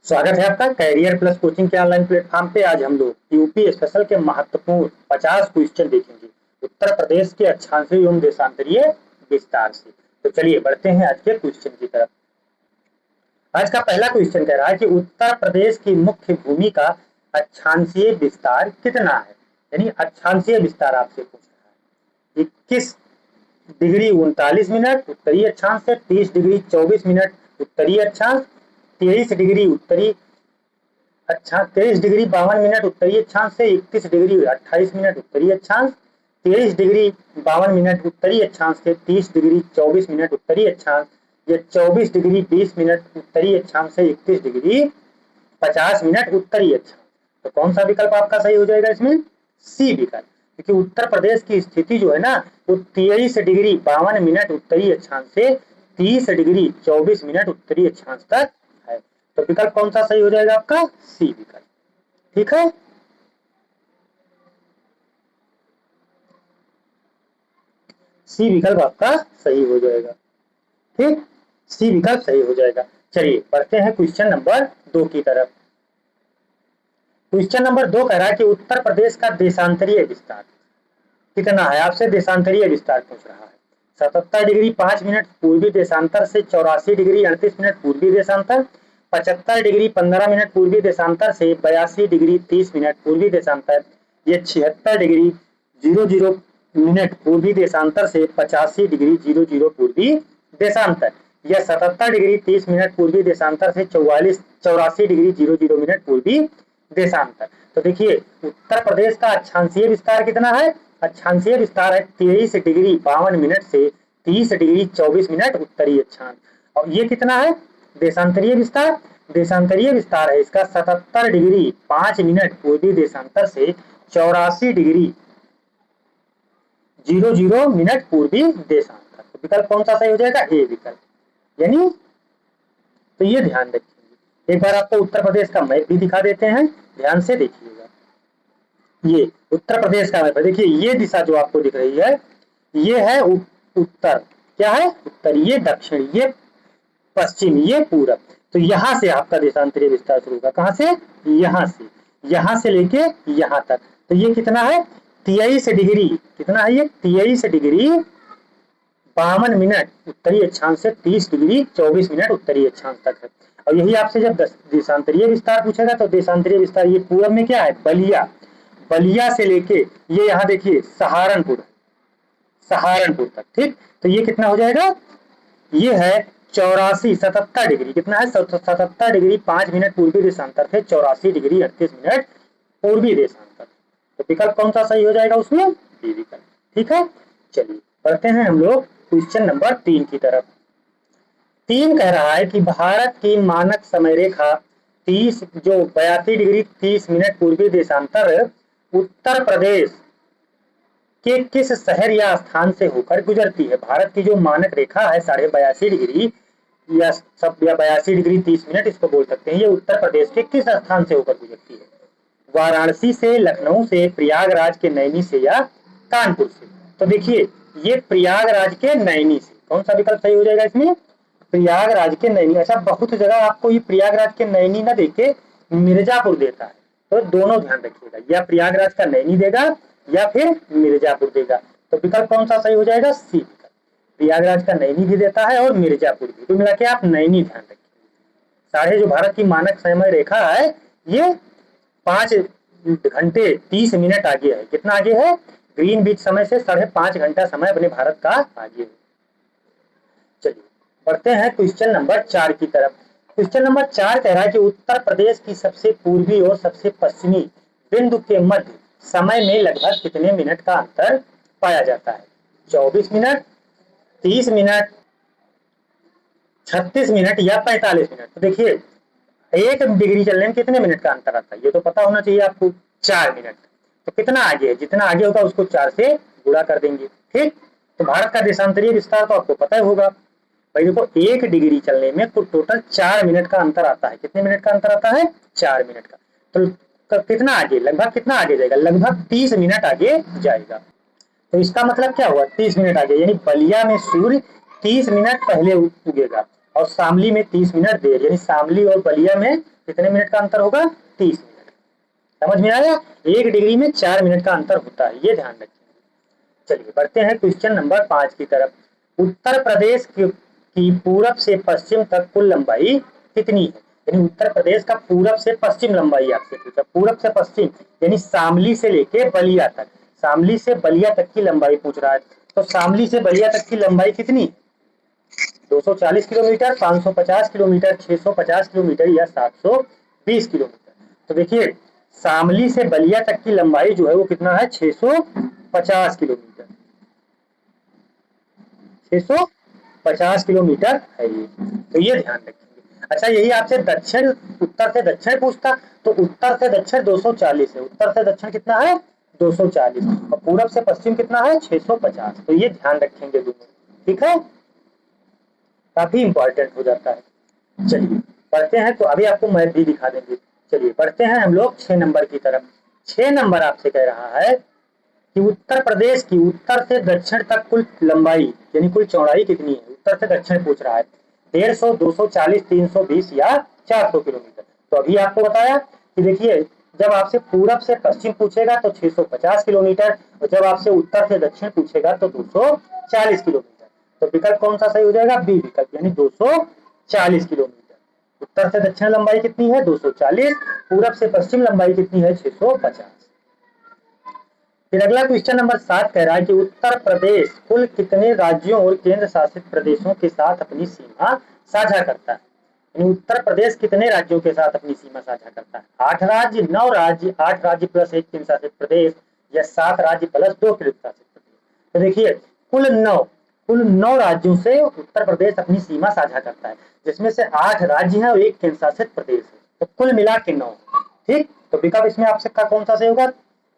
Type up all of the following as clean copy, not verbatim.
स्वागत है आपका कैरियर प्लस कोचिंग के ऑनलाइन प्लेटफॉर्म पे। आज हम लोग यूपी स्पेशल के महत्वपूर्ण 50 क्वेश्चन देखेंगे उत्तर प्रदेश के अक्षांशीय एवं देशांतरीय विस्तार से। तो चलिए बढ़ते हैं आज के क्वेश्चन की तरफ। आज का पहला क्वेश्चन कह रहा है कि उत्तर प्रदेश की मुख्य भूमि का अक्षांशीय विस्तार कितना है। यानी अक्षांशीय विस्तार आपसे पूछ रहा है। 21 डिग्री 39 मिनट उत्तरी अक्षांश से, 30 डिग्री 24 मिनट उत्तरी अक्षांश, 23 डिग्री उत्तरी 23 डिग्री 52 मिनट उत्तरी अक्षांश से, 31 डिग्री 28 मिनट उत्तरी अक्षांश, 23 डिग्री 52 मिनट उत्तरी अक्षांश से, 30 डिग्री 24 मिनट उत्तरी अक्षांश, या 24 डिग्री 20 मिनट उत्तरी अक्षांश से 31 डिग्री 50 मिनट उत्तरी अक्षांश। तो कौन सा विकल्प आपका सही हो जाएगा इसमें? सी विकल्प, क्योंकि उत्तर प्रदेश की स्थिति जो है ना वो 23 डिग्री 52 मिनट उत्तरी अक्षांश से 30 डिग्री 24 मिनट उत्तरी अक्षांश तक है। तो विकल्प कौन सा सही हो जाएगा आपका? सी विकल्प। ठीक है, सी विकल्प आपका सही हो जाएगा। ठीक, सी विकल्प सही हो जाएगा। चलिए बढ़ते हैं क्वेश्चन नंबर 2 की तरफ। क्वेश्चन नंबर 2 कह रहा है कि उत्तर प्रदेश का देशांतरीय विस्तार कितना है। आपसे देशांतरीय विस्तार पूछ रहा है। 77 डिग्री 5 मिनट पूर्वी देशांतर से 84 डिग्री 38 मिनट पूर्वी देशांतर, 75 डिग्री 15 मिनट पूर्वी देशांतर से 82 डिग्री 30 मिनट पूर्वी देशांतर, ये 76 डिग्री 00 मिनट पूर्वी देशांतर से 85 डिग्री 00 पूर्वी देशांतर, या 77 डिग्री 30 मिनट पूर्वी देशांतर से 84 डिग्री 00 मिनट पूर्वी देशांतर। तो देखिए उत्तर प्रदेश का अक्षांशीय विस्तार कितना है। अक्षांशीय विस्तार है 23 डिग्री 52 मिनट से 30 डिग्री 24 मिनट उत्तरी अक्षांश। और ये कितना है देशांतरीय विस्तार? देशांतरीय विस्तार है इसका 77 डिग्री 5 मिनट पूर्वी देशांतर से 84 डिग्री 00 मिनट पूर्वी देशांतर। तो विकल्प कौन सा सही हो जाएगा? ए विकल्प। यानी तो ये ध्यान रखिए। एक बार आपको उत्तर प्रदेश का मैप भी दिखा देते हैं, ध्यान से देखिएगा। ये उत्तर प्रदेश का मैप है। देखिए ये दिशा जो आपको दिख रही है ये है उत्तर, क्या है? उत्तर, ये दक्षिण, ये पश्चिम, ये पूरब। तो यहाँ से आपका देशांतरीय विस्तार शुरू होगा। कहाँ से? यहाँ से लेके यहाँ तक। तो ये कितना है? 23 डिग्री, कितना है ये? 23 डिग्री 52 मिनट उत्तरी अक्षांश से 30 डिग्री 24 मिनट उत्तरी अक्षांश तक है। और यही आपसे जब देशांतरीय विस्तार पूछेगा तो देशांतरीय विस्तार ये पूरब में क्या है? बलिया से लेके ये यहाँ देखिए सहारनपुर तक। ठीक, तो ये कितना हो जाएगा? ये है 77 डिग्री, कितना है? 77 डिग्री 5 मिनट पूर्वी देशांतर से 84 डिग्री 38 मिनट पूर्वी देशांतर। तो विकल्प कौन सा सही हो जाएगा उसमें? बी विकल्प। ठीक है, चलिए बढ़ते हैं हम लोग क्वेश्चन नंबर 3 की तरफ। 3 कह रहा है कि भारत की मानक समय रेखा 82 डिग्री 30 मिनट पूर्वी देशांतर उत्तर प्रदेश के किस शहर या स्थान से होकर गुजरती है। भारत की जो मानक रेखा है 82.5 डिग्री या 82 डिग्री 30 मिनट इसको बोल सकते हैं, ये उत्तर प्रदेश के किस स्थान से होकर गुजरती है? वाराणसी से, लखनऊ से, प्रयागराज के नैनी से, या कानपुर से। तो देखिए ये प्रयागराज के नैनी से। कौन सा विकल्प सही हो जाएगा इसमें? प्रयागराज के नैनी। ऐसा बहुत जगह आपको ये प्रयागराज के नैनी ना देके मिर्जापुर देता है, तो दोनों ध्यान रखिएगा, या प्रयागराज का नैनी देगा या फिर मिर्जापुर देगा। तो विकल्प कौन सा सही हो जाएगा? सी विकल्प। प्रयागराज का नैनी भी देता है और मिर्जापुर भी, तो मिला के आप नैनी ध्यान रखिए। साढ़े जो भारत की मानक समय रेखा है ये 5 घंटे 30 मिनट आगे है। कितना आगे है? ग्रीन बीच समय से 5.5 घंटा समय अपने भारत का आगे है। चलिए बढ़ते हैं क्वेश्चन नंबर 4 की तरफ। क्वेश्चन नंबर 4 कह रहा है कि उत्तर प्रदेश की सबसे पूर्वी और सबसे पश्चिमी बिंदु के मध्य समय में लगभग कितने मिनट का अंतर पाया जाता है? 24 मिनट, 30 मिनट, 36 मिनट, या 45 मिनट। तो देखिए 1 डिग्री चलने में कितने मिनट का अंतर आता है ये तो पता होना चाहिए आपको, 4 मिनट। तो कितना आगे है? जितना आगे होगा उसको 4 से गुणा कर देंगे। ठीक, तो भारत का देशांतरीय विस्तार तो आपको पता ही होगा भाई। देखो 1 डिग्री चलने में तो टोटल 4 मिनट का अंतर आता है। कितने मिनट का अंतर आता है? 4 मिनट का। तो कितना आगे? लगभग कितना आगे जाएगा? लगभग 30 मिनट आगे जाएगा। तो इसका मतलब क्या हुआ? 30 मिनट आगे, यानी बलिया में सूर्य 30 मिनट पहले उगेगा और शामली में 30 मिनट देर, यानी शामली और बलिया में कितने मिनट का अंतर होगा? 30 मिनट। समझ में आया? 1 डिग्री में 4 मिनट का अंतर होता है, ये ध्यान रखेंगे। चलिए बढ़ते हैं क्वेश्चन नंबर 5 की तरफ। उत्तर प्रदेश की पूरब से पश्चिम तक कुल लंबाई कितनी है? यानी उत्तर प्रदेश का पूरब से पश्चिम लंबाई आपसे पूछा। पूरब से पश्चिम यानी शामली से लेके बलिया तक, शामली से बलिया तक की लंबाई पूछ रहा है। तो शामली से बलिया तक की लंबाई कितनी? 240 किलोमीटर, 550 किलोमीटर, 650 किलोमीटर या 720 किलोमीटर। तो देखिए शामली से बलिया तक की लंबाई जो है वो कितना है? 650 किलोमीटर। 650 किलोमीटर है ये, तो ये ध्यान रखेंगे। अच्छा यही आपसे दक्षिण, उत्तर से दक्षिण पूछता तो उत्तर से दक्षिण 240 है। उत्तर से दक्षिण कितना है? 240। और पूरब से पश्चिम कितना है? 650। तो ये ध्यान रखेंगे दोनों, ठीक है, काफी इंपॉर्टेंट हो जाता है। चलिए बढ़ते हैं, तो अभी आपको मैप भी दिखा देंगे। चलिए बढ़ते हैं हम लोग 6 नंबर की तरफ। 6 नंबर आपसे कह रहा है कि उत्तर प्रदेश की उत्तर से दक्षिण तक कुल लंबाई यानी कुल चौड़ाई कितनी है? उत्तर से दक्षिण पूछ रहा है। 150, 240, 320 या 400 किलोमीटर। तो अभी आपको बताया कि देखिए जब आपसे पूरब से पश्चिम पूछेगा तो 650 किलोमीटर, और जब आपसे उत्तर से दक्षिण पूछेगा तो 240 किलोमीटर। तो विकल्प कौन सा सही हो जाएगा? बी विकल्प, यानी 240 किलोमीटर। उत्तर से दक्षिण लंबाई कितनी है? 240। पूरब से पश्चिम लंबाई कितनी है? 650। फिर अगला क्वेश्चन नंबर 7 कह रहा है कि उत्तर प्रदेश कुल कितने राज्यों और केंद्र शासित प्रदेशों के साथ अपनी सीमा साझा करता है? यानी उत्तर प्रदेश कितने राज्यों के साथ अपनी सीमा साझा करता है? 8 राज्य, 9 राज्य, 8 राज्य प्लस 1 केंद्र शासित प्रदेश, या 7 राज्य प्लस 2 केंद्र शासित प्रदेश? तो देखिए कुल 9 राज्यों से उत्तर प्रदेश अपनी सीमा साझा करता है, जिसमें से 8 राज्य हैं और 1 केंद्र शासित प्रदेश है। तो कुल मिला के 9। ठीक, तो विकल्प इसमें आपसे कौन सा सही होगा?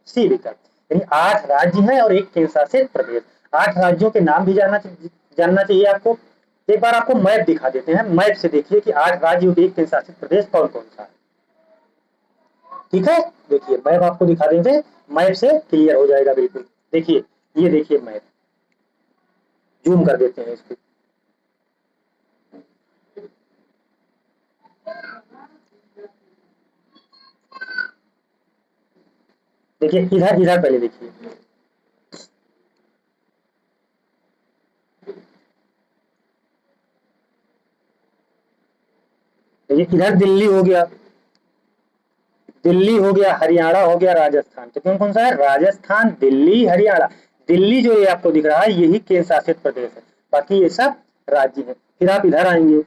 सी विकल्प, यानी 8 राज्य हैं और 1 केंद्र शासित प्रदेश। 8 राज्यों के नाम भी जानना चाहिए आपको। एक बार आपको मैप दिखा देते हैं, मैप से देखिए कि 8 राज्य और 1 केंद्र शासित प्रदेश कौन कौन सा है। ठीक है, देखिए मैप आपको दिखा देंगे, मैप से क्लियर हो जाएगा बिल्कुल। देखिए ये देखिए मैप, जूम कर देते हैं इसको। देखिए इधर इधर पहले देखिए, देखिए इधर दिल्ली हो गया, दिल्ली हो गया, हरियाणा हो गया, राजस्थान। तो कौन कौन सा है? राजस्थान, दिल्ली, हरियाणा। दिल्ली जो ये आपको दिख रहा है यही केंद्र शासित प्रदेश है, बाकी ये सब राज्य है। फिर आप इधर आएंगे,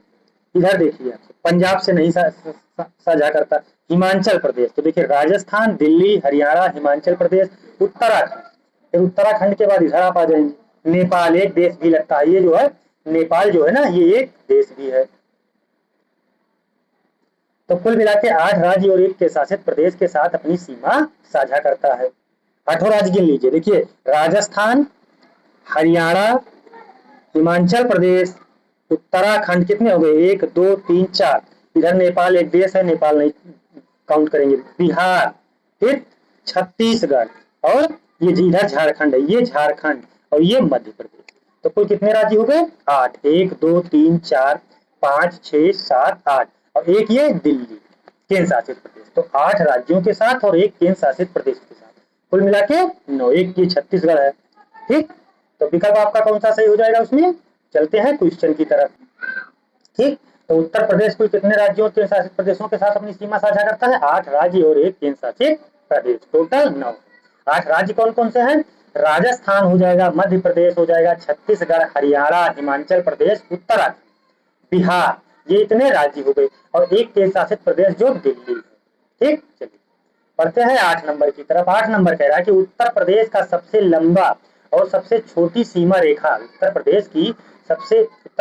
इधर देखिए पंजाब से नहीं साझा करता, हिमाचल प्रदेश। तो देखिए राजस्थान, दिल्ली, हरियाणा, हिमाचल प्रदेश, उत्तराखंड। फिर उत्तराखंड के बाद इधर आप आ जाएंगे, नेपाल एक देश भी लगता है। ये जो है नेपाल जो है ना, ये एक देश भी है। तो कुल मिला के 8 राज्य और 1 केंद्र शासित प्रदेश के साथ अपनी सीमा साझा करता है। 8 राज्य गिन लीजिए, देखिए राजस्थान, हरियाणा, हिमाचल प्रदेश, उत्तराखंड, कितने हो गए? 1 2 3 4। इधर नेपाल एक देश है, नेपाल नहीं काउंट करेंगे। बिहार, फिर छत्तीसगढ़, और ये इधर झारखंड है, ये झारखंड, और ये मध्य प्रदेश। तो कुल कितने राज्य हो गए? 8। 1 2 3 4 5 6 7 8, और एक ये दिल्ली केंद्र शासित प्रदेश। तो 8 राज्यों के साथ और 1 केंद्र शासित प्रदेश के साथ, कुल मिला के 9। एक ये छत्तीसगढ़ है। ठीक, तो विकल्प आपका कौन सा सही हो जाएगा उसमें? चलते हैं क्वेश्चन की तरफ। ठीक, तो उत्तर प्रदेश कुल कितने राज्यों और केंद्र शासित प्रदेशों के साथ अपनी सीमा साझा करता है? 8 राज्य और 1 केंद्र शासित प्रदेश, टोटल 9। 8 राज्य कौन कौन से हैं? राजस्थान हो जाएगा, मध्य प्रदेश हो जाएगा, छत्तीसगढ़, हरियाणा, हिमाचल प्रदेश, उत्तराखंड, बिहार। ये इतने राज्य हो गए, और 1 केंद्र शासित प्रदेश जो दिल्ली है। ठीक, चलिए पढ़ते हैं 8 नंबर की तरफ। 8 नंबर कह रहा है कि उत्तर प्रदेश का सबसे लंबा और सबसे छोटी सीमा रेखा, उत्तर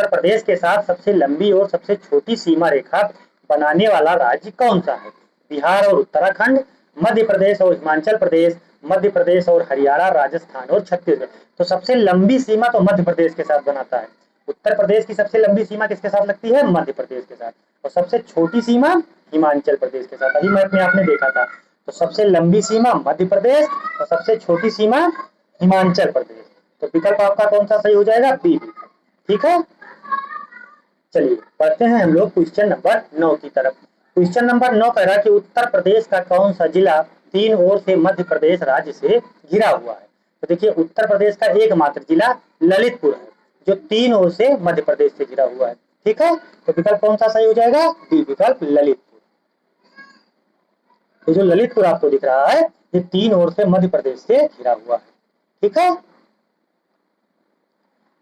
प्रदेश के साथ सबसे लंबी और सबसे छोटी सीमा रेखा बनाने वाला राज्य कौन सा है? बिहार और उत्तराखंड, मध्य प्रदेश और हिमाचल प्रदेश, मध्य प्रदेश और हरियाणा, राजस्थान और छत्तीसगढ़। तो सबसे लंबी सीमा तो मध्य प्रदेश के साथ बनाता है। उत्तर प्रदेश की सबसे लंबी सीमा किसके साथ लगती है? मध्य प्रदेश के साथ। और सबसे छोटी सीमा हिमाचल प्रदेश के साथ। अभी मैप में आपने देखा था। तो सबसे लंबी सीमा मध्य प्रदेश और सबसे छोटी सीमा हिमाचल प्रदेश। तो विकल्प आपका कौन सा सही हो जाएगा? बी। ठीक है, चलिए पढ़ते हैं हम लोग क्वेश्चन नंबर 9 की तरफ। क्वेश्चन नंबर 9 कह रहा है कि उत्तर प्रदेश का कौन सा जिला तीन ओर से मध्य प्रदेश राज्य से घिरा हुआ है। तो देखिए उत्तर प्रदेश का एकमात्र जिला ललितपुर है जो तीन ओर से मध्य प्रदेश से घिरा हुआ है। ठीक है, तो विकल्प कौन सा सही हो जाएगा? डी विकल्प ललितपुर। तो जो ललितपुर आपको दिख रहा है ये तीन ओर से मध्य प्रदेश से घिरा हुआ है। ठीक है,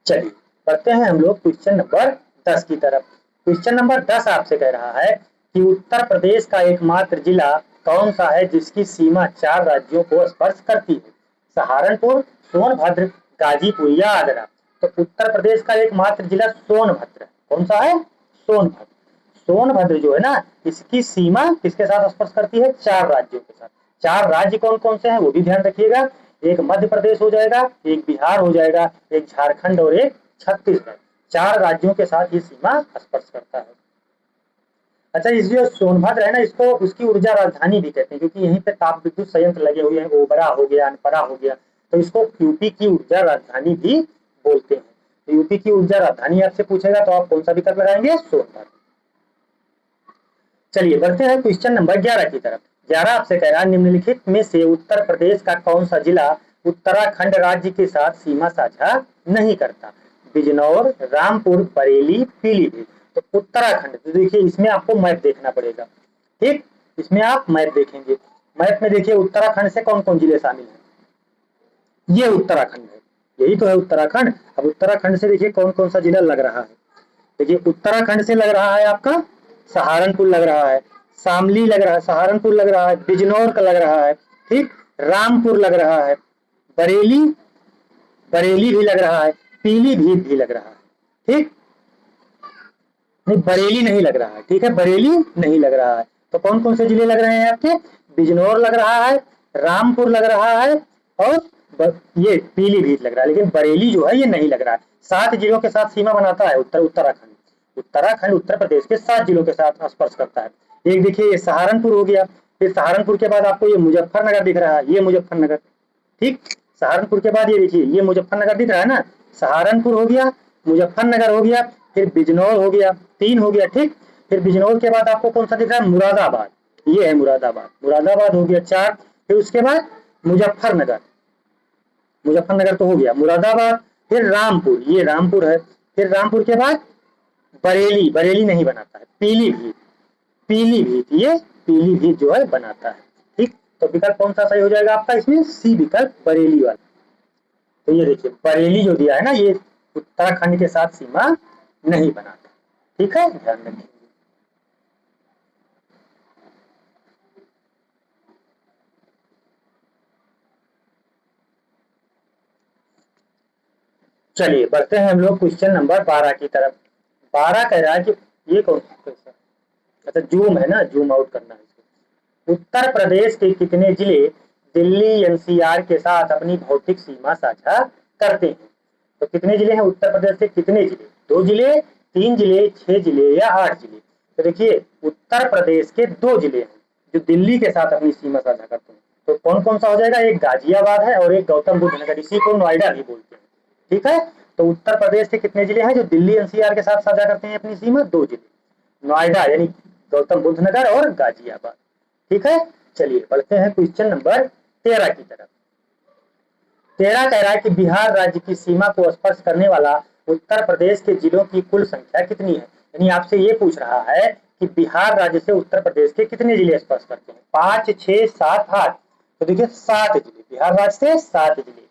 चलिए बढ़ते हैं हम लोग क्वेश्चन नंबर 10 की तरफ। क्वेश्चन नंबर 10 आपसे कह रहा है कि उत्तर प्रदेश का एकमात्र जिला कौन सा है जिसकी सीमा 4 राज्यों को स्पर्श करती है? सहारनपुर, सोनभद्र, गाजीपुर या आगरा। तो उत्तर प्रदेश का एकमात्र जिला सोनभद्र। कौन सा है? सोनभद्र। सोनभद्र जो है ना इसकी सीमा किसके साथ स्पर्श करती है? 4 राज्यों के साथ। 4 राज्य कौन कौन से हैं वो भी ध्यान रखिएगा। एक मध्य प्रदेश हो जाएगा, एक बिहार हो जाएगा, एक झारखंड और एक छत्तीसगढ़। 4 राज्यों के साथ ये सीमा स्पर्श करता है। अच्छा, इस जो सोनभद्र है ना इसको उसकी ऊर्जा राजधानी भी कहते हैं क्योंकि यहीं पे ताप विद्युत संयंत्र लगे हुए हैं। ओबरा हो गया, अनपरा हो गया, तो इसको यूपी की ऊर्जा राजधानी भी बोलते हैं। तो यूपी की ऊर्जा राजधानी आपसे पूछेगा तो आप कौन सा विकल्प लगाएंगे? सोनभद्र। चलिए बढ़ते हैं क्वेश्चन नंबर 11 की तरफ। 11 आपसे कह रहा है निम्नलिखित में से उत्तर प्रदेश का कौन सा जिला उत्तराखंड राज्य के साथ सीमा साझा नहीं करता? बिजनौर, रामपुर, बरेली, पीलीभीत। तो उत्तराखंड, तो देखिए इसमें आपको मैप देखना पड़ेगा। ठीक, इसमें आप मैप देखेंगे। मैप में देखिए उत्तराखंड से कौन कौन जिले शामिल हैं। ये उत्तराखंड है, यही तो है उत्तराखंड। अब उत्तराखंड से देखिए कौन कौन सा जिला लग रहा है। देखिए उत्तराखंड से लग रहा है आपका सहारनपुर लग रहा है, शामली लग रहा है, सहारनपुर लग रहा है, बिजनौर का लग रहा है, ठीक, रामपुर लग रहा है, बरेली बरेली भी लग रहा है, पीलीभीत भी लग रहा है। ठीक, नहीं बरेली नहीं लग रहा है। ठीक है, बरेली नहीं लग रहा है। तो कौन कौन से जिले लग रहे हैं आपके? बिजनौर लग रहा है, रामपुर लग रहा है और ये पीलीभीत लग रहा है, लेकिन बरेली जो है ये नहीं लग रहा है। 7 जिलों के साथ सीमा बनाता है उत्तराखंड। उत्तराखंड उत्तर प्रदेश के 7 जिलों के साथ स्पर्श करता है। एक देखिए ये सहारनपुर हो गया, फिर सहारनपुर के बाद आपको ये मुजफ्फरनगर दिख रहा है, ये मुजफ्फरनगर। ठीक, सहारनपुर के बाद ये देखिए ये मुजफ्फरनगर दिख रहा है ना, सहारनपुर हो गया, मुजफ्फरनगर हो गया, फिर बिजनौर हो गया, 3 हो गया। ठीक, फिर बिजनौर के बाद आपको कौन सा दिख रहा है? मुरादाबाद, ये है मुरादाबाद। मुरादाबाद हो गया 4, फिर उसके बाद मुजफ्फरनगर, मुजफ्फरनगर तो हो गया, मुरादाबाद, फिर रामपुर, ये रामपुर है, फिर रामपुर के बाद बरेली, बरेली नहीं बनाता है, पीलीभीत, पीलीभीत, ये पीलीभीत जो है बनाता है। ठीक, तो विकल्प कौन सा सही हो जाएगा आपका इसमें? सी विकल्प, बरेली वाला। तो ये देखिए बरेली जो दिया है ना ये उत्तराखंड के साथ सीमा नहीं बनाता। ठीक है, ध्यान रखिए। चलिए बढ़ते हैं हम लोग क्वेश्चन नंबर 12 की तरफ। 12 कह रहा है कि ये कौन सा क्वेश्चन? अच्छा जूम है ना, जूम आउट करना है इसको। उत्तर प्रदेश के कितने जिले दिल्ली एनसीआर के साथ अपनी भौतिक सीमा साझा करते हैं? तो कितने जिले हैं उत्तर प्रदेश के? कितने जिले? 2 जिले, 3 जिले, 6 जिले या 8 जिले? तो देखिए उत्तर प्रदेश के 2 जिले हैं जो दिल्ली के साथ अपनी सीमा साझा करते हैं। तो कौन कौन सा हो जाएगा? एक गाजियाबाद है और एक गौतम बुद्ध नगर, इसी को नोएडा भी बोलते हैं। ठीक है, तो उत्तर प्रदेश के कितने जिले हैं जो दिल्ली एनसीआर के साथ साझा करते हैं अपनी सीमा? 2 जिले, नोएडा यानी गौतम बुद्ध नगर और गाजियाबाद। ठीक है, चलिए बढ़ते हैं क्वेश्चन नंबर 13 की तरफ। 13 कह रहा है कि बिहार राज्य की सीमा को स्पर्श करने वाला उत्तर प्रदेश के जिलों की कुल संख्या कितनी है? यानी आपसे ये पूछ रहा है कि बिहार राज्य से उत्तर प्रदेश के कितने जिले स्पर्श करते हैं? 5, 6, 7, 8। तो देखिए 7 जिले, बिहार राज्य से 7 जिले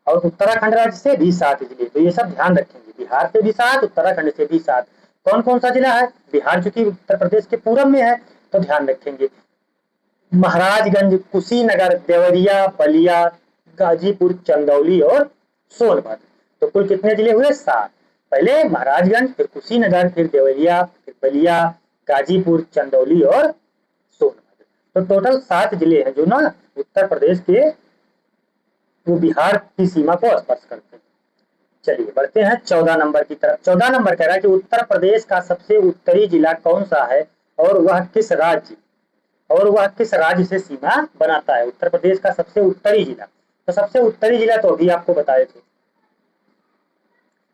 और उत्तराखंड राज्य से भी 7 जिले। तो ये सब ध्यान रखेंगे, बिहार से भी 7, उत्तराखंड से भी 7। कौन कौन सा जिला है? बिहार चूंकि उत्तर प्रदेश के पूरब में है तो ध्यान रखेंगे महाराजगंज, कुशीनगर, देवरिया, बलिया, गाजीपुर, चंदौली और सोनभद्र। तो कुल कितने जिले हुए? 7। पहले महाराजगंज, फिर कुशीनगर, फिर देवरिया, फिर बलिया, गाजीपुर, चंदौली और सोनभद्र। तो टोटल 7 जिले हैं जो ना उत्तर प्रदेश के वो बिहार की सीमा को स्पर्श करते हैं। चलिए बढ़ते हैं 14 नंबर की तरफ। 14 नंबर कह रहा है कि उत्तर प्रदेश का सबसे उत्तरी जिला कौन सा है और वह किस राज्य से सीमा बनाता है? उत्तर प्रदेश का सबसे उत्तरी जिला, तो सबसे उत्तरी जिला तो अभी आपको बताए थे।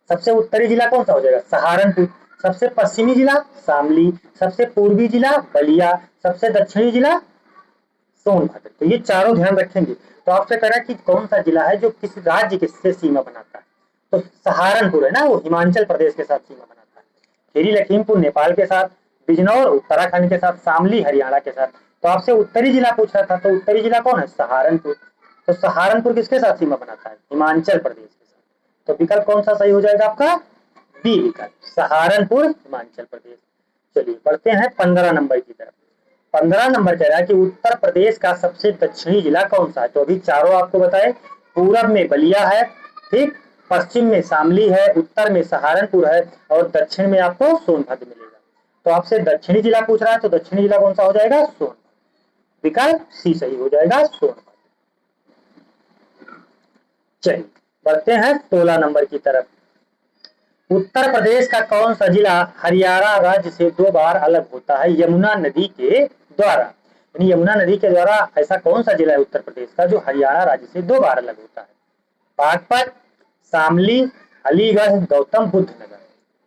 सबसे उत्तरी जिला कौन सा हो जाएगा? सहारनपुर। सबसे पश्चिमी जिला शामली, सबसे पूर्वी जिला बलिया, सबसे दक्षिणी जिला सोनभद्र। तो ये चारों ध्यान रखेंगे। तो आपसे कह रहा है कि कौन सा जिला है जो किस राज्य के से सीमा बनाता है, तो सहारनपुर है ना, वो हिमाचल प्रदेश के साथ सीमा बनाता है। खीरी लखीमपुर नेपाल के साथ, बिजनौर उत्तराखंड के साथ, शामली हरियाणा के साथ। तो आपसे उत्तरी जिला पूछ रहा था, तो उत्तरी जिला कौन है, सहारनपुर। तो सहारनपुर किसके साथ सीमा बनाता है, हिमाचल प्रदेश के साथ। तो विकल्प कौन सा सही हो जाएगा आपका, बी विकल्प, सहारनपुर हिमाचल प्रदेश। चलिए बढ़ते हैं 15 नंबर की तरफ। 15 नंबर कह रहा है कि उत्तर प्रदेश का सबसे दक्षिणी जिला कौन सा है। तो अभी चारों आपको बताए, पूरब में बलिया है, ठीक, पश्चिम में शामली है, उत्तर में सहारनपुर है और दक्षिण में आपको सोनभद्र मिलेगा। तो आपसे दक्षिणी जिला पूछ रहा है, तो दक्षिणी जिला कौन सा हो जाएगा, सोनभद्र। विकल्प सी सही हो जाएगा, सोनभद्र। चलिए बढ़ते हैं 16 नंबर की तरफ। उत्तर प्रदेश का कौन सा जिला हरियाणा राज्य से 2 बार अलग होता है यमुना नदी के द्वारा। यानी यमुना नदी के द्वारा ऐसा कौन सा जिला है उत्तर प्रदेश का जो हरियाणा राज्य से 2 बार अलग होता है। बागपत, शामली, अलीगढ़, गौतम बुद्ध नगर।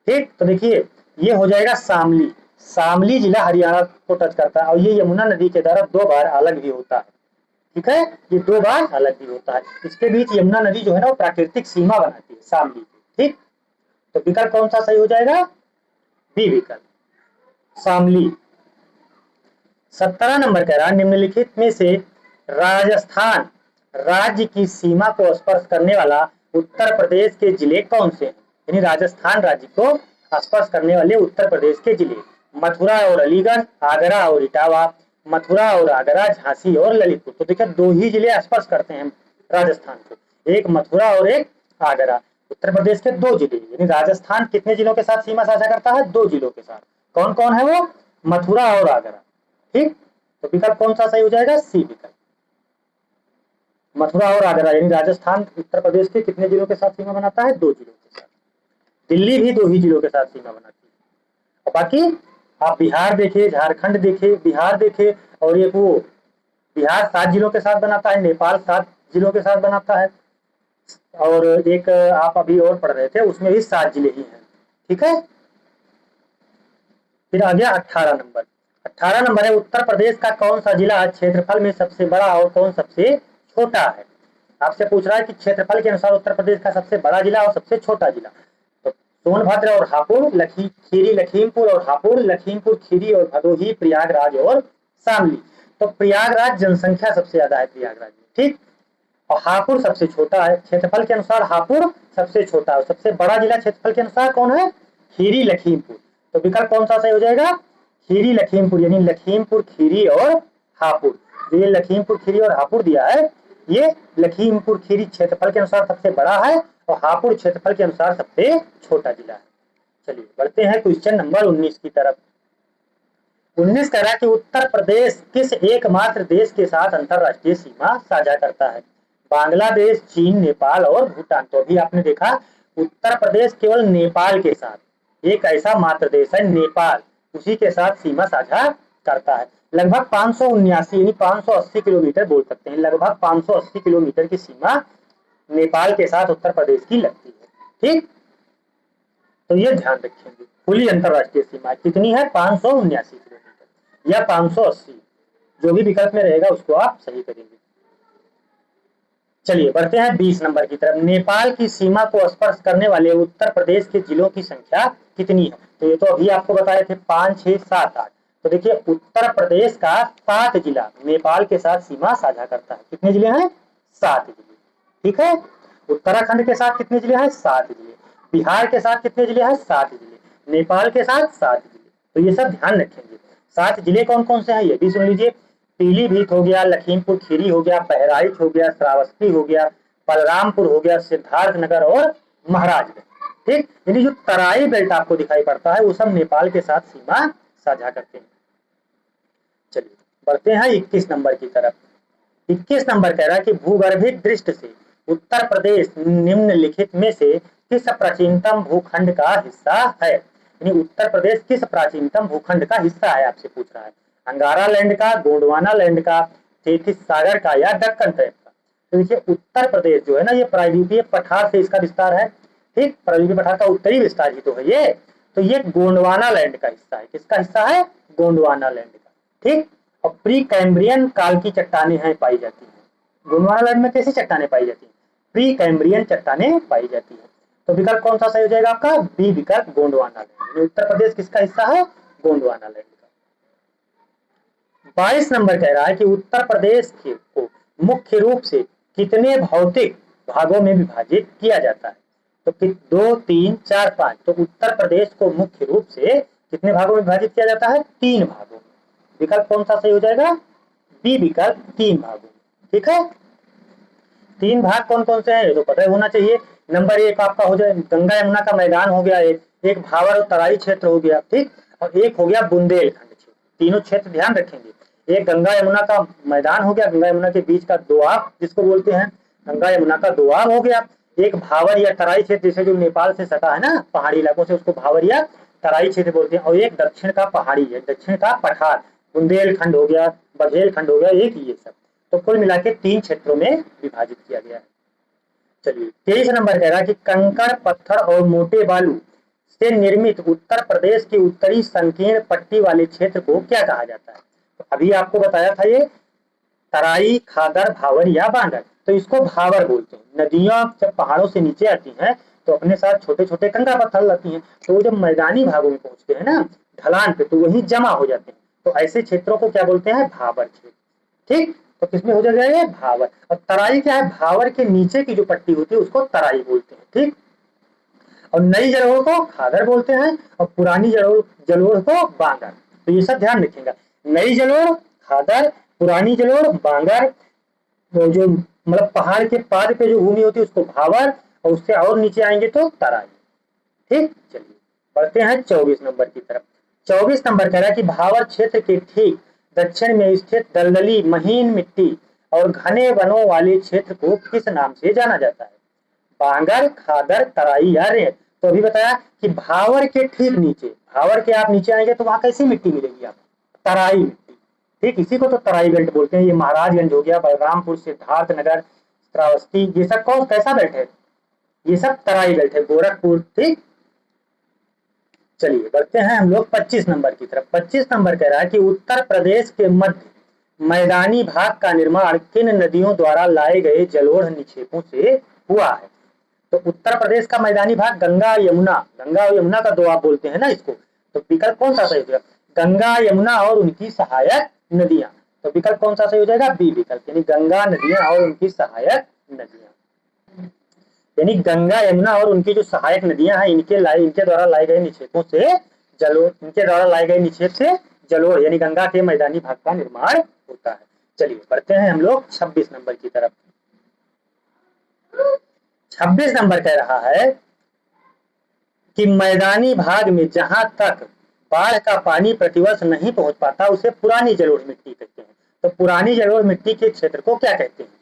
ठीक, तो देखिए ये हो जाएगा शामली। शामली जिला हरियाणा को टच करता है और ये यमुना नदी के द्वारा 2 बार अलग भी होता है। ठीक है, ये 2 बार अलग भी होता है। इसके बीच यमुना नदी जो है ना वो प्राकृतिक सीमा बनाती है शामली की। ठीक, तो विकल्प कौन सा सही हो जाएगा, बी विकल्प, शामली। 17 नंबर कह रहा है निम्नलिखित में से राजस्थान राज्य की सीमा को स्पर्श करने वाला उत्तर प्रदेश के जिले कौन से हैं। यानी राजस्थान राज्य को स्पर्श करने वाले उत्तर प्रदेश के जिले, मथुरा और अलीगढ़, आगरा और इटावा, मथुरा और आगरा, झांसी और ललितपुर। तो देखिए 2 ही जिले स्पर्श करते हैं राजस्थान को, एक मथुरा और एक आगरा। उत्तर प्रदेश के 2 जिले, यानी राजस्थान कितने जिलों के साथ सीमा साझा करता है, 2 जिलों के साथ। कौन कौन है वो, मथुरा और आगरा। ठीक, तो विकल्प कौन सा सही हो जाएगा, सी विकल्प, मथुरा और आगरा। यानी राजस्थान उत्तर प्रदेश के कितने जिलों के साथ सीमा बनाता है, 2 जिलों के साथ। दिल्ली भी 2 ही जिलों के साथ सीमा बनाती है। और बाकी आप बिहार देखे, झारखंड देखे, बिहार देखे, और ये वो बिहार 7 जिलों के साथ बनाता है, नेपाल 7 जिलों के साथ बनाता है, और एक आप अभी और पढ़ रहे थे उसमें भी 7 जिले ही हैं। ठीक है, फिर आ गया 18 नंबर। 18 नंबर है उत्तर प्रदेश का कौन सा जिला क्षेत्रफल में सबसे बड़ा और कौन सबसे छोटा है। आपसे पूछ रहा है कि क्षेत्रफल के अनुसार उत्तर प्रदेश का सबसे बड़ा जिला और सबसे छोटा जिला। तो सोनभद्र और हापुड़, खीरी लखीमपुर और हापुड़, लखीमपुर खीरी और भदोही, प्रयागराज और शामली। तो प्रयागराज जनसंख्या सबसे ज्यादा है प्रयागराज में। ठीक, और हापुड़ सबसे छोटा है। क्षेत्रफल के अनुसार हापुड़ सबसे छोटा है। सबसे बड़ा जिला क्षेत्रफल के अनुसार कौन है, खीरी लखीमपुर। तो विकल्प कौन सा सही हो जाएगा, खीरी लखीमपुर, यानी लखीमपुर खीरी और हापुड़। ये लखीमपुर खीरी और हापुड़ दिया है, ये लखीमपुर खीरी क्षेत्रफल के अनुसार सबसे बड़ा है और हापुड़ क्षेत्रफल के अनुसार सबसे छोटा जिला है। चलिए बढ़ते हैं क्वेश्चन नंबर 19 की तरफ। 19 कह रहा है कि उत्तर प्रदेश किस एकमात्र देश के साथ अंतरराष्ट्रीय सीमा साझा करता है। बांग्लादेश, चीन, नेपाल और भूटान। तो अभी आपने देखा उत्तर प्रदेश केवल नेपाल के साथ, एक ऐसा मात्र देश है नेपाल, उसी के साथ सीमा साझा करता है। लगभग 579 यानी 580 किलोमीटर बोल सकते हैं, लगभग 580 किलोमीटर की सीमा नेपाल के साथ उत्तर प्रदेश की लगती है। ठीक, तो ये ध्यान रखेंगे, खुली अंतरराष्ट्रीय सीमा कितनी है, 579 किलोमीटर या 580, जो भी विकल्प में रहेगा उसको आप सही करेंगे। चलिए बढ़ते हैं 20 नंबर की तरफ। नेपाल की सीमा को स्पर्श करने वाले उत्तर प्रदेश के जिलों की संख्या कितनी है। तो ये तो अभी आपको बताए थे 5, 6, 7, 8। तो देखिए उत्तर प्रदेश का 7 जिला नेपाल के साथ सीमा साझा करता है। कितने जिले हैं, 7 जिले। ठीक है, उत्तराखंड के साथ कितने जिले हैं, 7 जिले। बिहार के साथ कितने जिले हैं, 7 जिले। नेपाल के साथ 7 जिले। तो ये सब ध्यान रखेंगे। 7 जिले कौन कौन से हैं ये भी सुन लीजिए। पीलीभीत हो गया, लखीमपुर खीरी हो गया, बहराइच हो गया, श्रावस्ती हो गया, बलरामपुर हो गया, सिद्धार्थनगर और महाराजगंज। ठीक, यानी जो तराई बेल्ट आपको दिखाई पड़ता है वो सब नेपाल के साथ सीमा साझा करते हैं। चलिए बढ़ते हैं 21 नंबर की तरफ। 21 नंबर कह रहा है कि भूगर्भिक दृष्टि से उत्तर प्रदेश निम्नलिखित में से किस प्राचीनतम भूखंड का हिस्सा है। यानी उत्तर प्रदेश किस प्राचीनतम भूखंड का हिस्सा है, आपसे पूछ रहा है। अंगारा लैंड का, गोंडवाना लैंड का, तेथिस सागर का या दक्कन ट्रैप का। तो देखिए उत्तर प्रदेश जो है ना ये प्रायद्वीपीय पठार से इसका विस्तार है। ठीक, प्रायद्वीपीय पठार का उत्तरी विस्तार ही तो है ये। तो ये गोंडवाना लैंड का हिस्सा है। किसका हिस्सा है? गोंडवाना लैंड का। ठीक। और प्री कैम्ब्रियन काल की चट्टानें हैं पाई जाती हैं। गोंडवाना लैंड में कैसी चट्टानें पाई जाती हैं? प्री कैम्ब्रियन चट्टानें पाई जाती हैं। तो विकल्प कौन सा सही हो जाएगा आपका? बी विकल्प, गोंडवाना लैंड। उत्तर प्रदेश किसका हिस्सा है? गोंडवाना लैंड का। 22 नंबर कह रहा है कि उत्तर प्रदेश को मुख्य रूप से कितने भौतिक भागों में विभाजित किया जाता है? तो 2, 3, 4, 5। तो उत्तर प्रदेश को मुख्य रूप से कितने भागों में विभाजित किया जाता है? 3 भागों में। विकल्प कौन सा सही हो जाएगा? बी विकल्प, 3 भागों में। ठीक है। 3 भाग कौन कौन से हैं तो पता होना चाहिए। नंबर 1 आपका हो जाए गंगा यमुना का मैदान हो गया, एक भावर और तराई क्षेत्र हो गया। ठीक। और एक हो गया बुंदेलखंड क्षेत्र। तीनों क्षेत्र ध्यान रखेंगे। एक गंगा यमुना का मैदान हो गया, गंगा यमुना के बीच का दोआब जिसको बोलते हैं, गंगा यमुना का दोआब हो गया। एक भावर या तराई क्षेत्र जैसे जो नेपाल से सटा है ना, पहाड़ी इलाकों से, उसको भावर या तराई क्षेत्र बोलते हैं। और एक दक्षिण का पहाड़ी है, दक्षिण का पठार, बुंदेलखंड हो गया, बघेलखंड हो गया, एक ये सब। तो कुल मिला के 3 क्षेत्रों में विभाजित किया गया है। चलिए 23 नंबर कह रहा है कि कंकड़, पत्थर और मोटे बालू से निर्मित उत्तर प्रदेश की उत्तरी संकीर्ण पट्टी वाले क्षेत्र को क्या कहा जाता है? तो अभी आपको बताया था ये तराई, खादर, भावर या बांगर। तो इसको भावर बोलते हैं। नदियां जब पहाड़ों से नीचे आती हैं तो अपने साथ छोटे छोटे कंकड़ पत्थर लाती हैं, तो वो जब मैदानी भागों में पहुंचते हैं ना, ढलान पे, तो वहीं जमा हो जाते हैं। तो ऐसे क्षेत्रों को क्या बोलते हैं? भावर क्षेत्र। ठीक। तो किसमें हो जाएगा ये? भावर। और तराई क्या है? भावर के नीचे की जो पट्टी होती है उसको तराई बोलते हैं। ठीक। और नई जलोढ़ को खादर बोलते हैं और पुरानी जलोढ़ को बांगर। तो ये सब ध्यान रखिएगा। नई जलोढ़ खादर, पुरानी जलोढ़ बांगर। तो जो मतलब पहाड़ के पाद पे जो भूमि होती है उसको भावर, और उससे और नीचे आएंगे तो तराई। ठीक। चलिए बढ़ते हैं 24 नंबर की तरफ। 24 नंबर कह रहा है कि भावर क्षेत्र के ठीक दक्षिण में स्थित दलदली, महीन मिट्टी और घने वनों वाले क्षेत्र को किस नाम से जाना जाता है? बांगर, खादर, तराई या रेत। तो अभी बताया कि भावर के ठीक नीचे, भावर के आप नीचे आएंगे तो वहां कैसी मिट्टी मिलेगी आपको? तराई मिट्टी। ठीक। इसी को तो तराई बेल्ट बोलते हैं। ये महाराजगंज हो गया, बलरामपुर, सिद्धार्थनगर, श्रावस्ती, ये सब कौन कैसा बेल्ट है? ये सब तराई बेल्ट है, गोरखपुर। ठीक। चलिए बढ़ते हैं हम लोग 25 नंबर की तरफ। 25 नंबर कह रहा है कि उत्तर प्रदेश के मध्य मैदानी भाग का निर्माण किन नदियों द्वारा लाए गए जलोढ़ निक्षेपों से हुआ है? तो उत्तर प्रदेश का मैदानी भाग गंगा और यमुना का दोआब बोलते हैं ना इसको। तो विकल्प कौन सा सही हो जाएगा? गंगा, यमुना और उनकी सहायक नदियां। तो विकल्प कौन सा सही हो जाएगा? बी विकल्प, यानी गंगा नदियां और उनकी सहायक नदियां। यानी गंगा, यमुना और उनकी जो सहायक नदियां हैं, इनके द्वारा लाए गए निक्षेपों से जलोढ़, इनके द्वारा लाए गए निक्षेप से जलोढ़ यानी गंगा के मैदानी भाग का निर्माण होता है। चलिए बढ़ते हैं हम लोग 26 नंबर की तरफ। 26 नंबर कह रहा है कि मैदानी भाग में जहां तक बाढ़ का पानी प्रतिवर्ष नहीं पहुंच पाता उसे पुरानी जलोढ़ मिट्टी कहते हैं। तो पुरानी जलोढ़ मिट्टी के क्षेत्र को क्या कहते हैं?